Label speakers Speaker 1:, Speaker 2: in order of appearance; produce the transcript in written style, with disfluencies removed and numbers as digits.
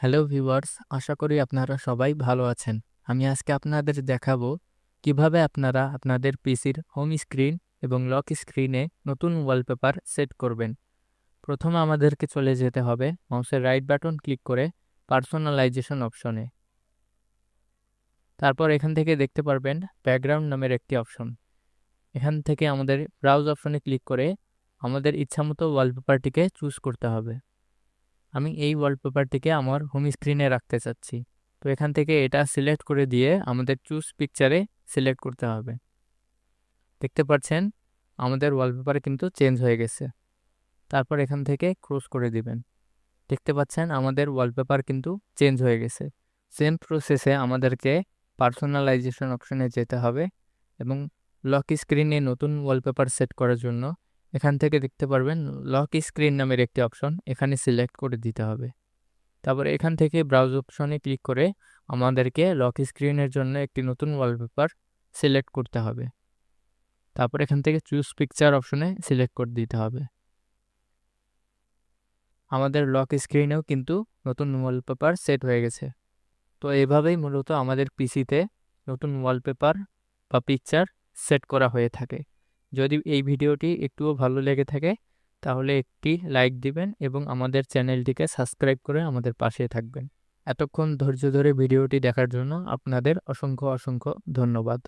Speaker 1: Hello viewers, আশা করি আপনারা সবাই ভালো আছেন। আমি আজকে আপনাদের দেখাবো কিভাবে আপনারা আপনাদের পিসির হোম স্ক্রিন এবং লক স্ক্রিনে নতুন ওয়ালপেপার সেট করবেন। প্রথমে আমাদেরকে চলে যেতে হবে মাউসের রাইট বাটন ক্লিক করে পার্সোনালাইজেশন অপশনে। তারপর এখান থেকে দেখতে পারবেন ব্যাকগ্রাউন্ড নামের একটি অপশন। এখান থেকে আমাদের ব্রাউজ অপশনে ক্লিক করে আমাদের ইচ্ছামতো ওয়ালপেপারটিকে চুজ করতে হবে। আমি এই ওয়ালপেপারটিকে আমার হোম স্ক্রিনে রাখতে চাচ্ছি। তো এখান থেকে এটা সিলেক্ট করে দিয়ে আমাদের চুজ পিকচারে সিলেক্ট করতে হবে। দেখতে পাচ্ছেন আমাদের ওয়ালপেপার কিন্তু চেঞ্জ হয়ে গেছে। তারপর এখান থেকে ক্রস করে দিবেন। দেখতে পাচ্ছেন আমাদের ওয়ালপেপার কিন্তু চেঞ্জ হয়ে গেছে। সেম প্রসেসে আমাদেরকে পার্সোনালাইজেশন অপশনে যেতে হবে এবং লক স্ক্রিনে নতুন ওয়ালপেপার সেট করার জন্য এখান থেকে দেখতে পারবেন লক স্ক্রিন নামের একটি অপশন, এখানে সিলেক্ট করে দিতে হবে। তারপরে এখান থেকে ব্রাউজ অপশনে ক্লিক করে আমাদেরকে লক স্ক্রিনের জন্য একটি নতুন ওয়ালপেপার সিলেক্ট করতে হবে। তারপর এখান থেকে চুজ পিকচার অপশনে সিলেক্ট করে দিতে হবে। আমাদের লক স্ক্রিনেও কিন্তু নতুন ওয়ালপেপার সেট হয়ে গেছে। তো এভাবেই মূলত আমাদের পিসিতে নতুন ওয়ালপেপার বা পিকচার সেট করা হয়ে থাকে। যদি এই ভিডিওটি একটুও ভালো লেগে থাকে তাহলে একটি লাইক দিবেন এবং আমাদের চ্যানেলটিকে সাবস্ক্রাইব করে আমাদের পাশে থাকবেন। এতক্ষণ ধৈর্য ধরে ভিডিওটি দেখার জন্য আপনাদের অসংখ্য ধন্যবাদ।